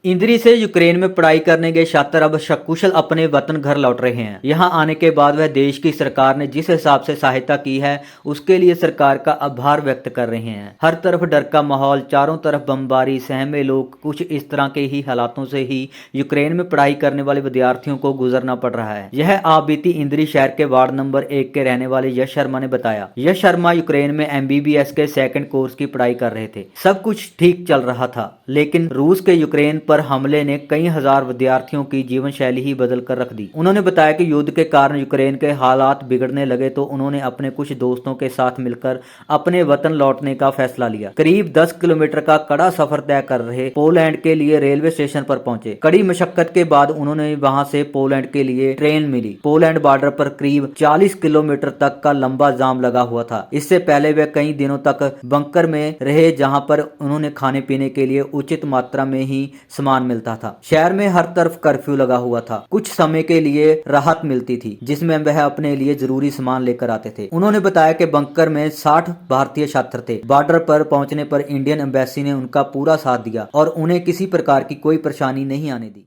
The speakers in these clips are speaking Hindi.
इंद्री से यूक्रेन में पढ़ाई करने गए छात्र अब सकुशल अपने वतन घर लौट रहे हैं। यहां आने के बाद वह देश की सरकार ने जिस हिसाब से सहायता की है उसके लिए सरकार का आभार व्यक्त कर रहे हैं। हर तरफ डर का माहौल, चारों तरफ बमबारी, सहमे लोग, कुछ इस तरह के ही हालातों से ही यूक्रेन में पढ़ाई करने वाले विद्यार्थियों को गुजरना पड़ रहा है। यह आप बीती इंद्री शहर के वार्ड नंबर 1 के रहने वाले यश शर्मा ने बताया। यश शर्मा यूक्रेन में MBBS के सेकंड कोर्स की पढ़ाई कर रहे थे। सब कुछ ठीक चल रहा था, लेकिन रूस के यूक्रेन पर हमले ने कई हजार विद्यार्थियों की जीवन शैली ही बदल कर रख दी। उन्होंने बताया कि युद्ध के कारण यूक्रेन के हालात बिगड़ने लगे तो उन्होंने अपने कुछ दोस्तों के साथ मिलकर अपने वतन लौटने का फैसला लिया। करीब 10 किलोमीटर का कड़ा सफर तय कर रहे पोलैंड के लिए रेलवे स्टेशन पर पहुंचे। कड़ी मशक्कत के बाद उन्होंने वहां से पोलैंड के लिए ट्रेन मिली। पोलैंड बॉर्डर पर करीब 40 किलोमीटर तक का लंबा जाम लगा हुआ था। इससे पहले वे कई दिनों तक बंकर में रहे, जहां पर उन्होंने खाने पीने के लिए उचित मात्रा में ही सामान मिलता था। शहर में हर तरफ कर्फ्यू लगा हुआ था। कुछ समय के लिए राहत मिलती थी जिसमें वह अपने लिए जरूरी सामान लेकर आते थे। उन्होंने बताया कि बंकर में 60 भारतीय छात्र थे। बॉर्डर पर पहुंचने पर इंडियन एम्बेसी ने उनका पूरा साथ दिया और उन्हें किसी प्रकार की कोई परेशानी नहीं आने दी।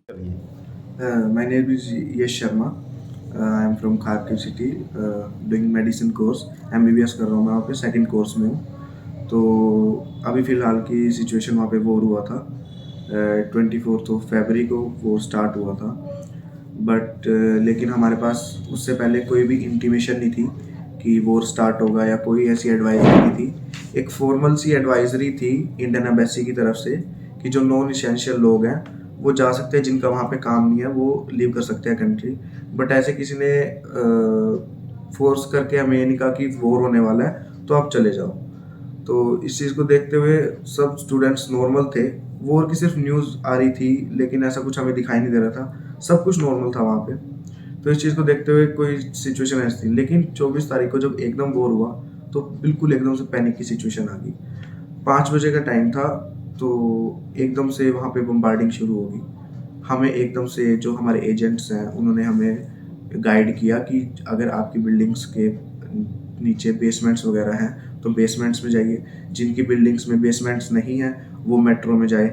My name is Yash Sharma. I am from Kharkiv city, doing medicine course. MBBS कर रहा हूँ मैं वहाँ पे, सेकंड कोर्स में हूँ। तो अभी फ़िलहाल की सिचुएशन वहाँ पे वॉर हुआ था। 24 फरवरी को वॉर स्टार्ट हुआ था, बट लेकिन हमारे पास उससे पहले कोई भी इंटीमेशन नहीं थी कि वॉर स्टार्ट होगा या कोई ऐसी एडवाइजरी नहीं थी। एक फॉर्मल सी एडवाइजरी थी इंडियन एम्बेसी की तरफ से कि जो नॉन इसेंशियल लोग हैं वो जा सकते हैं, जिनका वहाँ पे काम नहीं है वो लीव कर सकते हैं कंट्री। बट ऐसे किसी ने फोर्स करके हमें ये नहीं कहा कि वॉर होने वाला है तो आप चले जाओ। तो इस चीज़ को देखते हुए सब स्टूडेंट्स नॉर्मल थे। वॉर की सिर्फ न्यूज़ आ रही थी, लेकिन ऐसा कुछ हमें दिखाई नहीं दे रहा था। सब कुछ नॉर्मल था वहाँ पे। तो इस चीज़ को देखते हुए कोई सिचुएशन ऐसी थी, लेकिन 24 तारीख को जब एकदम वॉर हुआ तो बिल्कुल एकदम से पैनिक की सिचुएशन आ गई। 5 बजे का टाइम था, तो एकदम से वहाँ पे बम्बार्डिंग शुरू हो गई। हमें एकदम से जो हमारे एजेंट्स हैं उन्होंने हमें गाइड किया कि अगर आपकी बिल्डिंग्स के नीचे बेसमेंट्स वगैरह हैं तो बेसमेंट्स में जाइए, जिनकी बिल्डिंग्स में बेसमेंट्स नहीं हैं वो मेट्रो में जाए,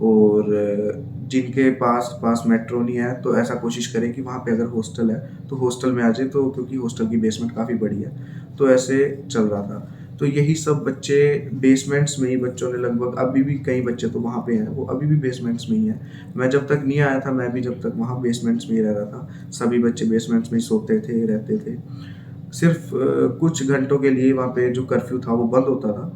और जिनके पास मेट्रो नहीं है तो ऐसा कोशिश करें कि वहाँ पे अगर हॉस्टल है तो हॉस्टल में आ जाए, तो क्योंकि हॉस्टल की बेसमेंट काफ़ी बड़ी है। तो ऐसे चल रहा था। तो यही सब बच्चे बेसमेंट्स में ही, बच्चों ने लगभग अभी भी कई बच्चे तो वहाँ पे हैं वो अभी भी बेसमेंट्स में ही हैं। मैं जब तक नहीं आया था, मैं भी जब तक वहाँ बेसमेंट्स में ही रह रहा था, सभी बच्चे बेसमेंट्स में ही सोते थे, रहते थे। सिर्फ कुछ घंटों के लिए वहाँ पे जो कर्फ्यू था वो बंद होता था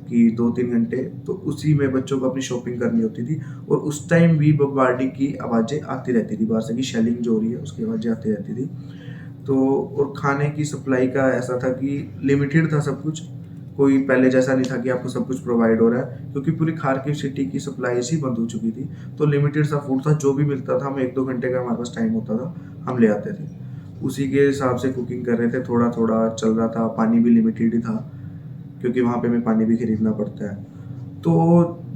कि 2-3 घंटे, तो उसी में बच्चों को अपनी शॉपिंग करनी होती थी। और उस टाइम भी बमबार्डिंग की आवाज़ें आती रहती थी, बाहर से कि शेलिंग जो हो रही है उसकी आवाज़ें आती रहती थी। तो और खाने की सप्लाई का ऐसा था कि लिमिटेड था सब कुछ, कोई पहले जैसा नहीं था कि आपको सब कुछ प्रोवाइड हो रहा है, क्योंकि पूरी खार्किव सिटी की सप्लाई ही बंद हो चुकी थी। तो लिमिटेड सा फूड था, जो भी मिलता था हम 1-2 घंटे का हमारे पास टाइम होता था, हम ले आते थे, उसी के हिसाब से कुकिंग कर रहे थे। थोड़ा थोड़ा चल रहा था। पानी भी लिमिटेड ही था क्योंकि वहाँ पे हमें पानी भी खरीदना पड़ता है। तो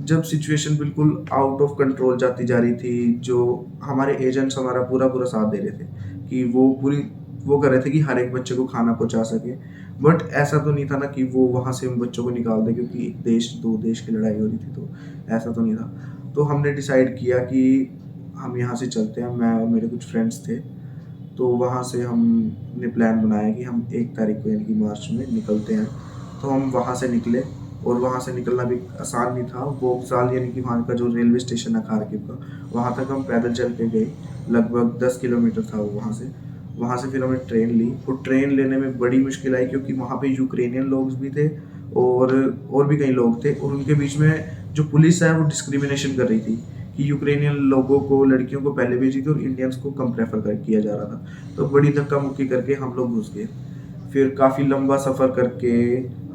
जब सिचुएशन बिल्कुल आउट ऑफ कंट्रोल जाती जा रही थी, जो हमारे एजेंट्स हमारा पूरा पूरा साथ दे रहे थे कि वो कर रहे थे कि हर एक बच्चे को खाना पहुंचा सके। बट ऐसा तो नहीं था ना कि वो वहाँ से उन बच्चों को निकाल दे, क्योंकि एक देश दो देश की लड़ाई हो रही थी, तो ऐसा तो नहीं था। तो हमने डिसाइड किया कि हम यहाँ से चलते हैं। मैं और मेरे कुछ फ्रेंड्स थे, तो वहाँ से हमने प्लान बनाया कि हम 1 तारीख को यानी कि मार्च में निकलते हैं। तो हम वहाँ से निकले, और वहाँ से निकलना भी आसान नहीं था। वोक्जाल यानी कि वहाँ का जो रेलवे स्टेशन है खार्किव का, वहाँ तक हम पैदल चल के गए। लगभग 10 किलोमीटर था वो वहाँ से। वहाँ से फिर हमने ट्रेन ली, और ट्रेन लेने में बड़ी मुश्किल आई क्योंकि वहाँ पे यूक्रेनियन लोग भी थे और भी कई लोग थे, और उनके बीच में जो पुलिस है वो डिस्क्रिमिनेशन कर रही थी कि यूक्रेनियन लोगों को, लड़कियों को पहले भेजी थी और इंडियंस को कम प्रेफर किया जा रहा था। तो बड़ी धक्का मुक्की करके हम लोग घुस गए। फिर काफ़ी लंबा सफ़र करके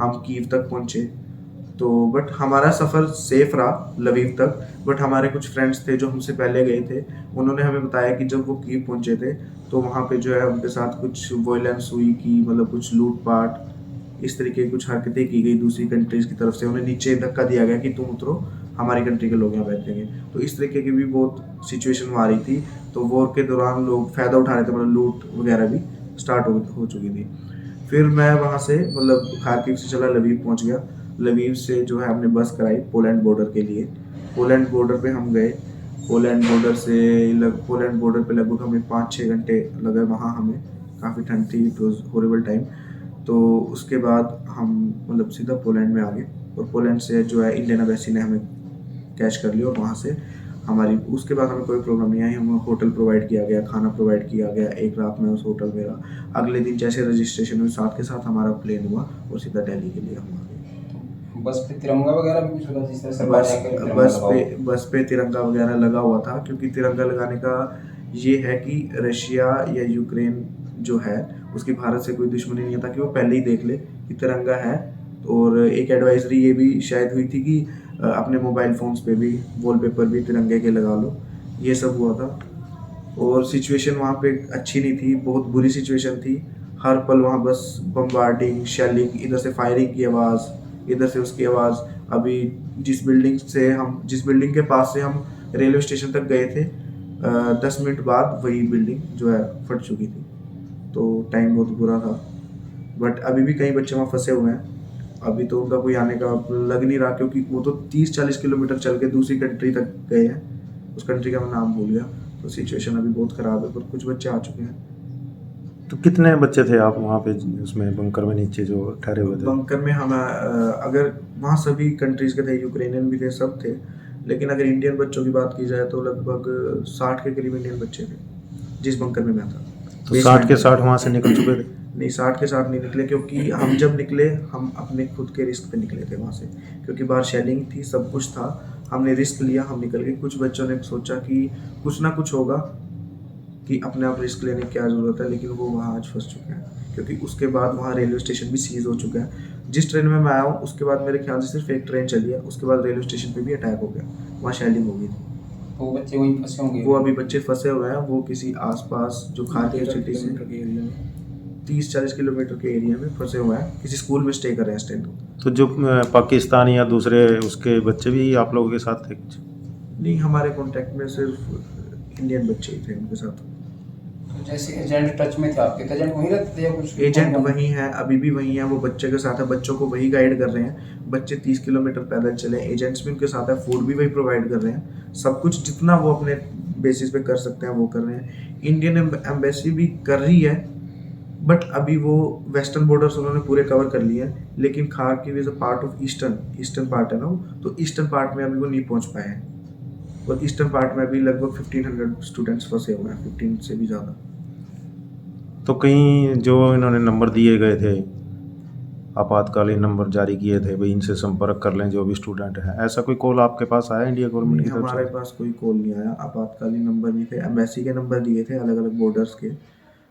हम कीव तक पहुँचे। तो बट हमारा सफ़र सेफ रहा लवीव तक। बट हमारे कुछ फ्रेंड्स थे जो हमसे पहले गए थे, उन्होंने हमें बताया कि जब वो कीव पहुँचे थे तो वहाँ पे जो है उनके साथ कुछ वायलेंस हुई, कि मतलब कुछ लूटपाट, इस तरीके की कुछ हरकतें की गई दूसरी कंट्रीज़ की तरफ से। उन्हें नीचे धक्का दिया गया कि तुम उतरो, हमारी कंट्री के लोग यहाँ बैठेंगे। तो इस तरीके की भी बहुत सिचुएशन वहाँ आ रही थी। तो वॉर के दौरान लोग फ़ायदा उठा रहे थे, मतलब लूट वगैरह भी स्टार्ट हो चुकी थी। फिर मैं वहाँ से मतलब खार्किव से चला लवीव पहुँच गया। लवीव से जो है हमने बस कराई पोलैंड बॉर्डर के लिए। पोलैंड बॉर्डर पे हम गए। पोलैंड बॉर्डर पोलैंड बॉर्डर पे लगभग हमें 5-6 घंटे लगे वहाँ हमें। काफ़ी ठंड थी, इट वॉज हॉरिबल टाइम। तो उसके बाद हम मतलब सीधा पोलैंड में आ गए, और पोलैंड से जो है इंडियन एम्बेसी ने हमें कैच कर लिया, और वहाँ से उसके बाद हमें कोई प्रॉब्लम नहीं आई। हमें होटल प्रोवाइड किया गया, खाना प्रोवाइड किया गया, एक रात में उस होटल में रहा। अगले दिन जैसे रजिस्ट्रेशन हुई, साथ के साथ हमारा प्लेन हुआ और सीधा दिल्ली के लिए हम आ गए। बस पे तिरंगा वगैरह भी कुछ होता जिस तरह सरकार ने आकर तिरंगा लगाओ? बस पे तिरंगा वगैरह लगा हुआ था, क्योंकि तिरंगा लगाने का ये है कि रशिया या यूक्रेन जो है उसकी भारत से कोई दुश्मनी नहीं है, ताकि वो पहले ही देख ले कि तिरंगा है। और एक एडवाइजरी ये भी शायद हुई थी कि अपने मोबाइल फ़ोन्स पे भी वॉलपेपर भी तिरंगे के लगा लो। ये सब हुआ था। और सिचुएशन वहाँ पे अच्छी नहीं थी, बहुत बुरी सिचुएशन थी। हर पल वहाँ बस बम्बार्डिंग, शेलिंग, इधर से फायरिंग की आवाज़, इधर से उसकी आवाज़। अभी जिस बिल्डिंग के पास से हम रेलवे स्टेशन तक गए थे, 10 मिनट बाद वही बिल्डिंग जो है फट चुकी थी। तो टाइम बहुत बुरा था। बट अभी भी कई बच्चे वहाँ फंसे हुए हैं। अभी तो उनका कोई आने का लग नहीं रहा, क्योंकि वो तो 30-40 किलोमीटर चल के दूसरी कंट्री तक गए हैं। उस कंट्री का मैं नाम भूल गया। तो सिचुएशन अभी बहुत ख़राब है, पर कुछ बच्चे आ चुके हैं। तो कितने बच्चे थे आप वहाँ पे उसमें बंकर में नीचे जो ठहरे हुए थे? बंकर में हम अगर वहाँ सभी कंट्रीज़ के थे, यूक्रेनियन भी थे, सब थे। लेकिन अगर इंडियन बच्चों की बात की जाए तो लगभग 60 के करीब इंडियन बच्चे थे जिस बंकर में मैं था। तो 60 के 60 वहाँ से निकल चुके थे? नहीं, 60 के 60 नहीं निकले, क्योंकि हम जब निकले हम अपने खुद के रिस्क पे निकले थे वहाँ से, क्योंकि बाहर शेलिंग थी, सब कुछ था। हमने रिस्क लिया, हम निकल गए। कुछ बच्चों ने सोचा कि कुछ ना कुछ होगा, कि अपने आप रिस्क लेने की क्या ज़रूरत है, लेकिन वो वहाँ आज फंस चुके हैं, क्योंकि उसके बाद वहाँ रेलवे स्टेशन भी सीज़ हो चुका है। जिस ट्रेन में मैं आया हूँ उसके बाद मेरे ख्याल से सिर्फ एक ट्रेन चली है, उसके बाद रेलवे स्टेशन पे भी अटैक हो गया, वहाँ शेलिंग हो गई थी। वो बच्चे वहीं फंसे होंगे? वो अभी बच्चे फंसे हुए हैं, वो किसी आसपास जो खारकीव सिटी से 30-40 किलोमीटर के एरिया में फंसे हुए हैं, किसी स्कूल में स्टे कर रहे हैं स्टे। तो जो पाकिस्तानी या दूसरे उसके बच्चे भी आप लोगों के साथ थे कुछ? नहीं, हमारे कांटेक्ट में सिर्फ इंडियन बच्चे ही थे उनके साथ। तो जैसे एजेंट टच में थे आपके, तो एजेंट वहीं रहते थे या कुछ? एजेंट वहीं है, अभी भी वहीं है, वो बच्चे के साथ है, बच्चों को वही गाइड कर रहे हैं। बच्चे 30 किलोमीटर पैदल चले, एजेंट्स भी उनके साथ है, फूड भी वही प्रोवाइड कर रहे हैं। सब कुछ जितना वो अपने बेसिस पे कर सकते हैं वो कर रहे हैं। इंडियन एम्बेसी भी कर रही है, बट अभी वो वेस्टर्न बॉर्डर्स उन्होंने पूरे कवर कर लिए हैं, लेकिन Kharkiv is a part of eastern part है ना वो, तो ईस्टर्न पार्ट में अभी वो नहीं पहुंच पाए हैं। और ईस्टर्न पार्ट में अभी लगभग 1500 स्टूडेंट्स फंसे हुए हैं, 15 से भी ज़्यादा। तो कहीं जो इन्होंने नंबर दिए गए थे, आपातकालीन नंबर जारी किए थे, भाई इनसे संपर्क कर लें जो भी स्टूडेंट हैं, ऐसा कोई कॉल आपके पास आया इंडिया गवर्नमेंट की तरफ हमारे से? पास कोई कॉल नहीं आया, आपातकालीन नंबर नहीं थे। एम्बेसी के नंबर दिए थे अलग अलग बॉर्डर्स के,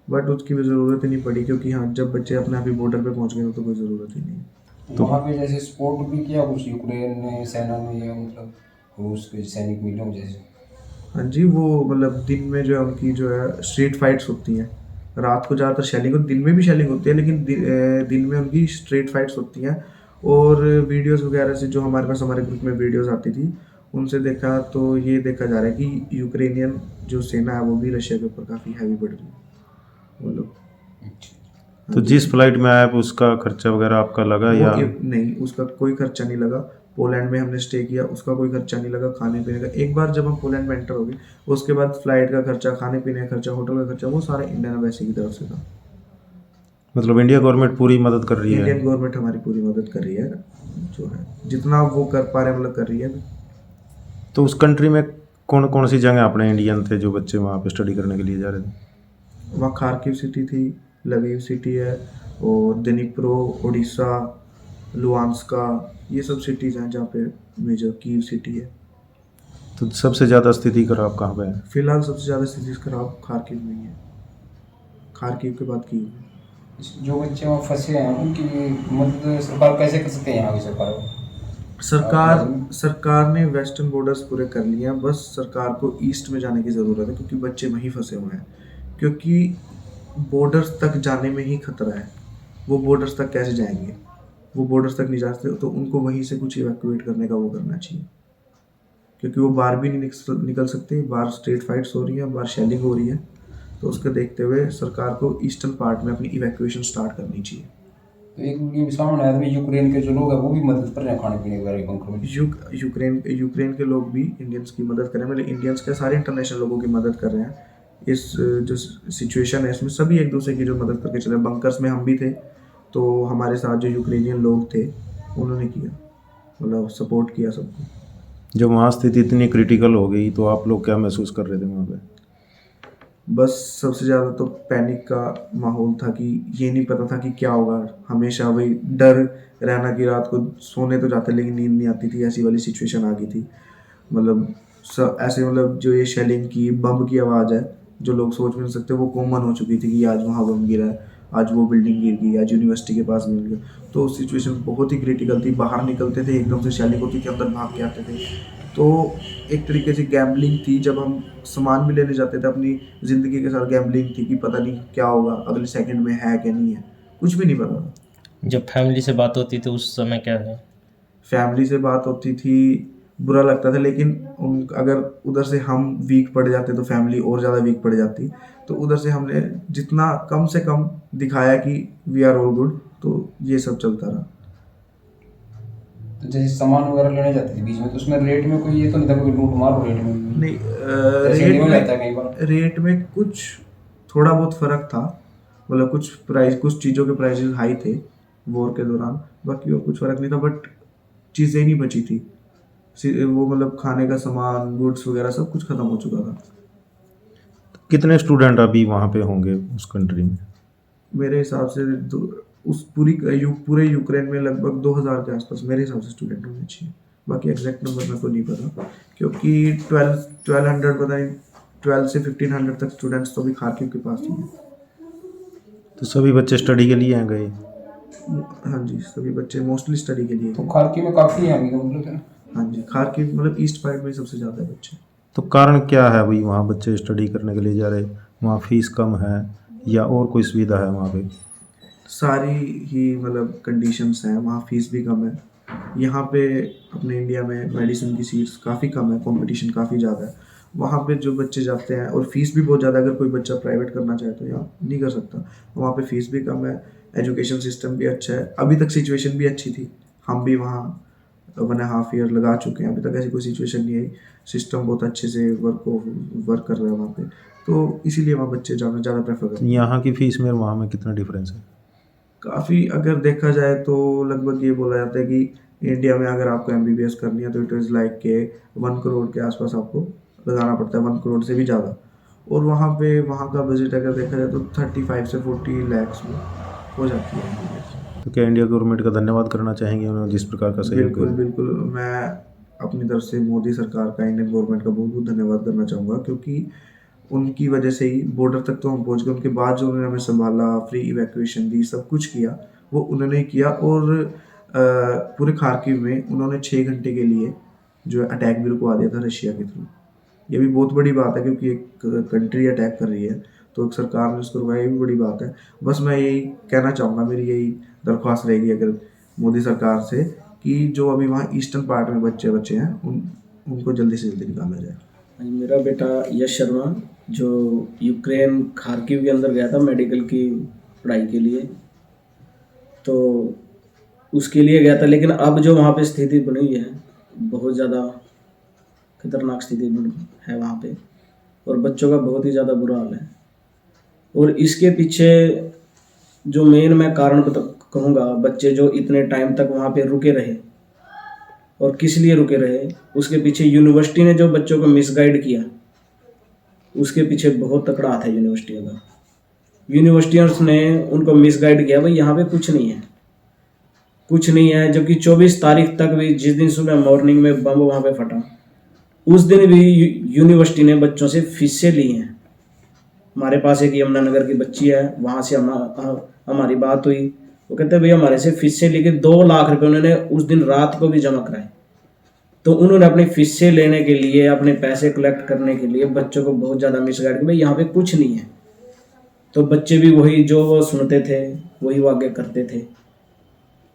बट उसकी भी ज़रूरत ही नहीं पड़ी, क्योंकि हाँ जब बच्चे अपने आप ही बॉर्डर पे पहुंच गए तो कोई ज़रूरत ही नहीं। तो वहाँ पे जैसे सपोर्ट भी किया कुछ यूक्रेन ने सेना में, या मतलब रूस के सैनिक मिले हों जैसे? हाँ जी, वो मतलब दिन में जो है उनकी जो है स्ट्रीट फाइट्स होती हैं। रात को ज़्यादातर शेलिंग होती, दिन में भी शेलिंग होती है, लेकिन दिन में उनकी स्ट्रीट फाइट्स होती हैं। और वीडियोस वगैरह से जो हमारे पास हमारे ग्रुप में वीडियोस आती थी, उनसे देखा तो ये देखा जा रहा है कि यूक्रेनियन जो सेना है वो भी रशिया के ऊपर काफ़ी हैवी बढ़ रही है वो लोग। तो जिस फ्लाइट में आया उसका खर्चा वगैरह आपका लगा या? नहीं, उसका कोई खर्चा नहीं लगा। पोलैंड में हमने स्टे किया, उसका कोई खर्चा नहीं लगा। खाने पीने का एक बार जब हम पोलैंड में एंटर हो गए, उसके बाद फ्लाइट का खर्चा, खाने पीने का खर्चा, होटल का खर्चा, वो सारा इंडियन एम्बेसी की तरफ से था। मतलब इंडिया गवर्नमेंट पूरी मदद कर रही है? इंडियन गवर्नमेंट हमारी पूरी मदद कर रही है, जो है जितना वो कर पा रहे हैं मतलब कर रही है। तो उस कंट्री में कौन कौन सी जगह अपने इंडियन थे जो बच्चे वहाँ पे स्टडी करने के लिए जा रहे थे? वहाँ खारकीव सिटी थी, लवीव सिटी है, और दिनीप्रो, ओडिशा, लुहांस्का, ये सब सिटीज़ हैं जहाँ पे मेजर। कीव सिटी है। तो सबसे ज़्यादा स्थिति खराब कहाँ पे है? फिलहाल सबसे ज़्यादा स्थिति खराब खारकीव में ही है, खारकीव के बाद कीव है। जो बच्चे वहाँ फंसे हैं उनकी मदद सरकार कैसे कर सकते हैं? यहाँ की सरकार ने वेस्टर्न बॉर्डर्स पूरे कर लिए हैं, बस सरकार को ईस्ट में जाने की ज़रूरत है, क्योंकि बच्चे वहीं फंसे हुए हैं। क्योंकि बॉर्डर्स तक जाने में ही खतरा है, वो बॉर्डर्स तक कैसे जाएंगे? वो बॉर्डर्स तक नहीं जा सकते, तो उनको वहीं से कुछ इवैक्यूएट करने का वो करना चाहिए, क्योंकि वो बाहर भी नहीं निकल सकते। बाहर स्ट्रीट फाइट्स हो रही हैं, बाहर शेलिंग हो रही है। तो उसको देखते हुए सरकार को ईस्टर्न पार्ट में अपनी इवैक्यूएशन स्टार्ट करनी चाहिए। तो एक वीडियो भी सामने आया था भी यूक्रेन के जो लोग हैं वो भी मदद कर रहे हैं खाने पीने वगैरह के बंकर में। यूक्रेन के लोग भी इंडियंस की मदद कर रहे हैं, मतलब इंडियंस के सारे इंटरनेशनल लोगों की मदद कर रहे हैं। इस जो सिचुएशन है इसमें सभी एक दूसरे की जो मदद करके चले। बंकर्स में हम भी थे, तो हमारे साथ जो यूक्रेनियन लोग थे उन्होंने किया, मतलब सपोर्ट किया सबको। जब वहाँ स्थिति इतनी क्रिटिकल हो गई तो आप लोग क्या महसूस कर रहे थे वहाँ पे? बस सबसे ज़्यादा तो पैनिक का माहौल था कि ये नहीं पता था कि क्या होगा। हमेशा वही डर रहना कि रात को सोने तो जाते लेकिन नींद नहीं आती थी, ऐसी वाली सिचुएशन आ गई थी। मतलब ऐसे मतलब जो ये शेलिंग की बम की आवाज़ है जो लोग सोच भी नहीं सकते, वो कॉमन हो चुकी थी कि आज वहाँ बम गिरा है, आज वो बिल्डिंग गिर गई, आज यूनिवर्सिटी के पास मिल गया। तो सिचुएशन बहुत ही क्रिटिकल थी। बाहर निकलते थे एकदम से शेलिंग होती थी, अंदर भाग के आते थे। तो एक तरीके से गैम्बलिंग थी। जब हम सामान भी लेने जाते थे, अपनी ज़िंदगी के साथ गैम्बलिंग थी कि पता नहीं क्या होगा, अगले सेकंड में है कि नहीं है, कुछ भी नहीं पता था। जब फैमिली से बात होती थी उस समय क्या है? फैमिली से बात होती थी, बुरा लगता था, लेकिन अगर उधर से हम वीक पड़ जाते तो फैमिली और ज़्यादा वीक पड़ जाती। तो उधर से हमने जितना कम से कम दिखाया कि वी आर ऑल गुड, तो ये सब चलता रहा। तो जैसे सामान वगैरह लेने जाते थे बीच में, तो उसमें रेट में कोई ये तो नहीं था कोई लूट मार हो रेट में भी? नहीं, जैसे इंडिया में रहता है कई बार। रेट में कुछ थोड़ा बहुत फ़र्क था, मतलब कुछ चीज़ों के प्राइसेस हाई थे वॉर के दौरान, बाकी और कुछ फ़र्क नहीं था। बट चीज़ें नहीं बची थी, वो मतलब खाने का सामान, गुड्स वगैरह सब कुछ ख़त्म हो चुका था। कितने स्टूडेंट अभी वहाँ पे होंगे उस कंट्री में? मेरे हिसाब से उस पूरे यूक्रेन में लगभग 2000 के आसपास मेरे हिसाब से स्टूडेंट होने चाहिए। बाकी एग्जैक्ट नंबर मेरे को नहीं पता, क्योंकि 1200 पता नहीं 12 से 1500 तक स्टूडेंट्स तो भी खारकिव के पास ही हैं। तो सभी बच्चे स्टडी के लिए हैं गए? हाँ जी, सभी बच्चे मोस्टली स्टडी के लिए। तो खारकी में काफ़ी है अभी तो मतलब। हाँ जी, खारकिव मतलब ईस्ट साइड में सबसे ज़्यादा है बच्चे। तो कारण क्या है भाई वहाँ बच्चे स्टडी करने के लिए जा रहे? वहाँ फीस कम है या और कोई सुविधा है वहाँ पे? सारी ही मतलब कंडीशंस हैं, वहाँ फीस भी कम है। यहाँ पे अपने इंडिया में मेडिसिन की सीट्स काफ़ी कम है, कंपटीशन काफ़ी ज़्यादा है। वहाँ पे जो बच्चे जाते हैं, और फीस भी बहुत ज़्यादा, अगर कोई बच्चा प्राइवेट करना चाहे तो यहाँ नहीं कर सकता। वहाँ पे फीस भी कम है, एजुकेशन सिस्टम भी अच्छा है। अभी तक सिचुएशन भी अच्छी थी, हम भी वहाँ 1.5 ईयर लगा चुके हैं, अभी तक ऐसी कोई सिचुएशन नहीं आई। सिस्टम बहुत अच्छे से वर्क कर रहा है वहाँ पे, तो इसीलिए वहाँ बच्चे जाना ज़्यादा प्रेफर करते हैं। यहाँ की फीस में और वहाँ में कितना डिफरेंस है? काफ़ी अगर देखा जाए तो लगभग ये बोला जाता है कि इंडिया में अगर आपको MBBS करनी है तो इट इज़ लाइक के 1 करोड़ के आसपास आपको लगाना पड़ता है, 1 करोड़ से भी ज़्यादा। और वहाँ का बजट अगर देखा जाए तो 35 से 40 लाख में हो जाती है MBBS। तो क्या इंडिया गवर्नमेंट का धन्यवाद करना चाहेंगे उन्होंने जिस प्रकार का सहयोग बिल्कुल किया? बिल्कुल, मैं अपनी तरफ से मोदी सरकार का, इंडियन गवर्नमेंट का बहुत बहुत धन्यवाद करना चाहूँगा, क्योंकि उनकी वजह से ही बॉर्डर तक तो हम पहुँच गए। उनके बाद जो उन्होंने हमें संभाला, फ्री इवैक्यूएशन दी, सब कुछ किया, वो उन्होंने ही किया। और पूरे खार्किव में उन्होंने 6 घंटे के लिए जो है अटैक भी रुकवा दिया था रशिया के थ्रू। ये भी बहुत बड़ी बात है, क्योंकि एक कंट्री अटैक कर रही है तो एक सरकार ने उसको रुकवाया, ये भी बड़ी बात है। बस मैं यही कहना चाहूँगा, मेरी यही दरख्वास्त रहेगी अगर मोदी सरकार से, कि जो अभी वहाँ ईस्टर्न पार्ट में बच्चे हैं उनको जल्दी से जल्दी निकाला जाए। मेरा बेटा यश शर्मा जो यूक्रेन खार्किव के अंदर गया था मेडिकल की पढ़ाई के लिए, तो उसके लिए गया था। लेकिन अब जो वहाँ पे स्थिति बनी हुई है, बहुत ज़्यादा खतरनाक स्थिति है वहाँ पे, और बच्चों का बहुत ही ज़्यादा बुरा हाल है। और इसके पीछे जो मेन मैं कारण कहूँगा, बच्चे जो इतने टाइम तक वहाँ पे रुके रहे और किस लिए रुके रहे, उसके पीछे यूनिवर्सिटी ने जो बच्चों को मिसगाइड किया, उसके पीछे बहुत तकड़ा हाथ है यूनिवर्सिटियों का। यूनिवर्सिटियों ने उनको मिसगाइड किया, भाई यहाँ पे कुछ नहीं है। जबकि 24 तारीख तक भी, जिस दिन सुबह मॉर्निंग में बम वहाँ पे फटा, उस दिन भी यूनिवर्सिटी ने बच्चों से फीसें ली हैं। हमारे पास एक यमुनानगर की बच्ची है, वहाँ से हमारी बात हुई। वो कहते हैं भैया हमारे से फीसें लेके 2 लाख रुपए उन्होंने उस दिन रात को भी जमा कराए। तो उन्होंने अपनी फीसें लेने के लिए, अपने पैसे कलेक्ट करने के लिए बच्चों को बहुत ज़्यादा मिसगाइड किया, भाई यहाँ पे कुछ नहीं है। तो बच्चे भी वही जो वो सुनते थे वही वो आगे करते थे।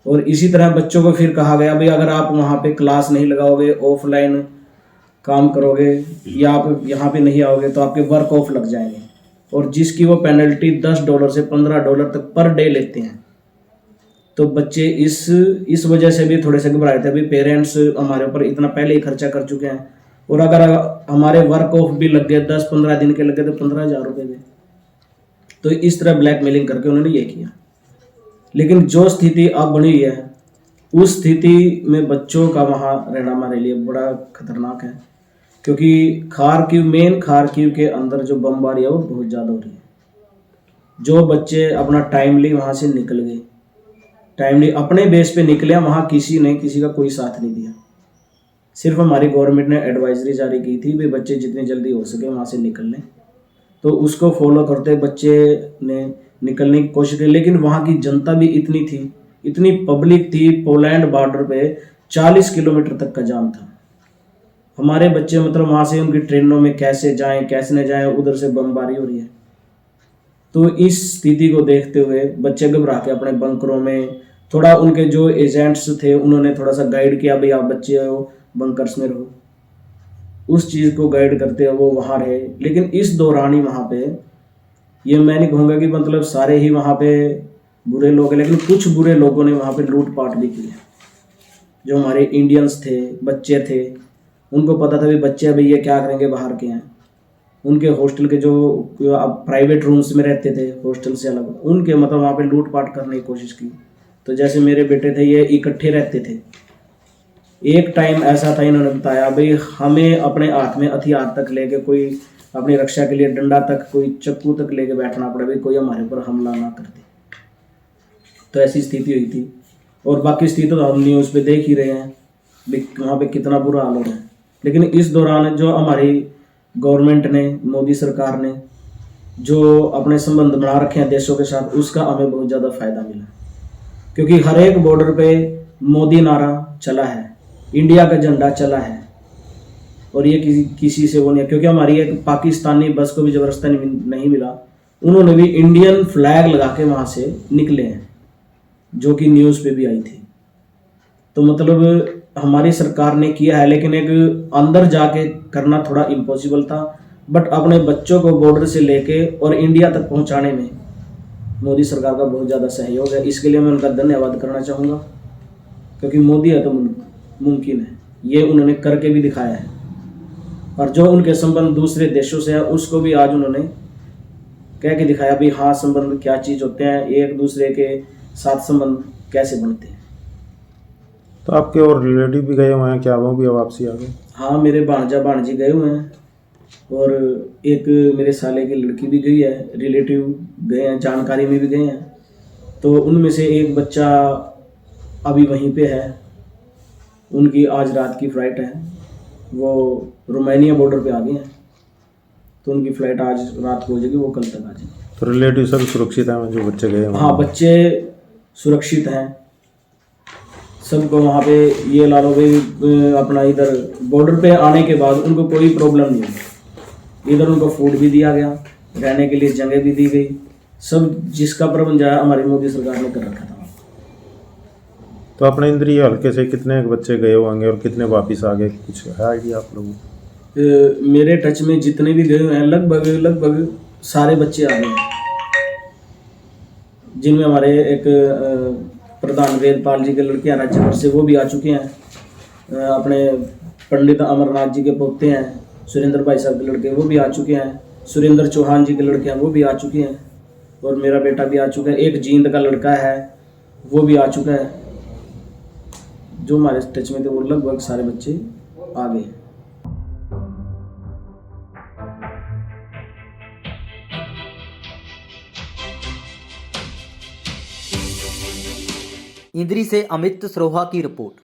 और इसी तरह बच्चों को फिर कहा गया, भाई अगर आप वहाँ पे क्लास नहीं लगाओगे, ऑफलाइन काम करोगे, या आप यहाँ पे नहीं आओगे तो आपके वर्क ऑफ लग जाएंगे। और जिसकी वो पेनल्टी $10 से $15 तक पर डे लेते हैं। तो बच्चे इस वजह से भी थोड़े से घबराए थे। अभी पेरेंट्स हमारे ऊपर इतना पहले ही खर्चा कर चुके हैं, और अगर हमारे वर्क ऑफ भी लग गए 10-15 दिन के लग गए तो 15,000 रुपये गए। तो इस तरह ब्लैकमेलिंग करके उन्होंने ये किया। लेकिन जो स्थिति अब बनी हुई है, उस स्थिति में बच्चों का वहाँ रहना हमारे लिए बड़ा खतरनाक है, क्योंकि खारकीव के अंदर जो बमबारी है वो बहुत ज़्यादा हो रही है। जो बच्चे अपना टाइमली वहाँ से निकल गए, टाइमली अपने बेस पे निकले, वहाँ किसी का कोई साथ नहीं दिया। सिर्फ हमारी गवर्नमेंट ने एडवाइजरी जारी की थी भी बच्चे जितनी जल्दी हो सके वहाँ से निकल लें, तो उसको फॉलो करते बच्चे ने निकलने की कोशिश की। लेकिन वहाँ की जनता भी इतनी थी, इतनी पब्लिक थी, पोलैंड बॉर्डर पे 40 किलोमीटर तक का जाम था। हमारे बच्चे मतलब वहाँ से उनकी ट्रेनों में कैसे जाएं कैसे न जाएं, उधर से बमबारी हो रही है। तो इस स्थिति को देखते हुए बच्चे घबरा के अपने बंकरों में, थोड़ा उनके जो एजेंट्स थे उन्होंने थोड़ा सा गाइड किया, भाई आप बच्चे हो बंकर्स में रहो, उस चीज़ को गाइड करते हुए वो वहाँ रहे। लेकिन इस दौरान ही वहाँ पे, ये मैं नहीं कहूँगा कि मतलब सारे ही वहाँ पे बुरे लोग हैं, लेकिन कुछ बुरे लोगों ने वहाँ पे लूटपाट भी की है। जो हमारे इंडियंस थे, बच्चे थे, उनको पता था भी बच्चे अभी ये क्या करेंगे, बाहर के हैं, उनके हॉस्टल के जो अब प्राइवेट रूम्स में रहते थे हॉस्टल से अलग, उनके मतलब वहाँ पे लूटपाट करने की कोशिश की। तो जैसे मेरे बेटे थे, ये इकट्ठे रहते थे। एक टाइम ऐसा था, इन्होंने बताया भाई हमें अपने हाथ में हथियार तक लेके, कोई अपनी रक्षा के लिए डंडा तक, कोई चक्कू तक लेके बैठना पड़े, भाई कोई हमारे ऊपर हमला ना कर दे। तो ऐसी स्थिति हुई थी। और बाकी स्थिति तो हम न्यूज़ पे देख ही रहे हैं वहाँ पे कितना बुरा हाल हो रहा है। लेकिन इस दौरान जो हमारी गवर्नमेंट ने, मोदी सरकार ने जो अपने संबंध बना रखे हैं देशों के साथ, उसका हमें बहुत ज़्यादा फायदा मिला। क्योंकि हर एक बॉर्डर पे मोदी नारा चला है, इंडिया का झंडा चला है, और ये किसी से वो नहीं है। क्योंकि हमारी एक पाकिस्तानी बस को भी जब रास्ता नहीं मिला, उन्होंने भी इंडियन फ्लैग लगा के वहाँ से निकले हैं, जो कि न्यूज़ पे भी आई थी। तो मतलब हमारी सरकार ने किया है, लेकिन एक अंदर जाके करना थोड़ा इम्पॉसिबल था। बट अपने बच्चों को बॉर्डर से लेके और इंडिया तक पहुंचाने में मोदी सरकार का बहुत ज़्यादा सहयोग है। इसके लिए मैं उनका धन्यवाद करना चाहूँगा, क्योंकि मोदी है तो मुमकिन है, ये उन्होंने करके भी दिखाया है। और जो उनके संबंध दूसरे देशों से है, उसको भी आज उन्होंने कह के दिखाया भी हाँ, संबंध क्या चीज़ होते हैं, एक दूसरे के साथ संबंध कैसे बनते हैं। तो आपके और रिलेटिव भी गए हुए हैं क्या, वो भी वापसी आ गए? हाँ, मेरे भांजा भांजी गए हुए हैं, और एक मेरे साले की लड़की भी गई है, रिलेटिव गए हैं, जानकारी में भी गए हैं। तो उनमें से एक बच्चा अभी वहीं पे है, उनकी आज रात की फ़्लाइट है, वो रोमानिया बॉर्डर पे आ गए हैं। तो उनकी फ़्लाइट आज रात को हो जाएगी, वो कल तक आ जाएगी। तो रिलेटिव सब सुरक्षित हैं जो बच्चे गए हैं? हाँ, बच्चे सुरक्षित हैं, सबको वहाँ पे ये ला लो भाई, अपना इधर बॉर्डर पे आने के बाद उनको कोई प्रॉब्लम नहीं है। इधर उनको फूड भी दिया गया, रहने के लिए जगह भी दी गई, सब जिसका प्रबंध है हमारी मोदी सरकार ने कर रखा था। तो अपने इंद्रिय हल्के से कितने बच्चे गए होंगे और कितने वापस आ गए, कुछ है आइडिया आप लोगों को? मेरे टच में जितने भी गए हुए हैं लगभग सारे बच्चे आ गए हैं, जिनमें हमारे एक प्रधान वेदपाल जी के लड़के हैं राज्य भर से, वो भी आ चुके हैं। अपने पंडित अमरनाथ जी के पोते हैं सुरेंद्र भाई साहब के लड़के, वो भी आ चुके हैं। सुरेंद्र चौहान जी के लड़के हैं, वो भी आ चुके हैं। और मेरा बेटा भी आ चुका है। एक जींद का लड़का है, वो भी आ चुका है। जो हमारे टच में थे वो लगभग सारे बच्चे आ गए हैं। इंद्री से अमित सरोहा की रिपोर्ट।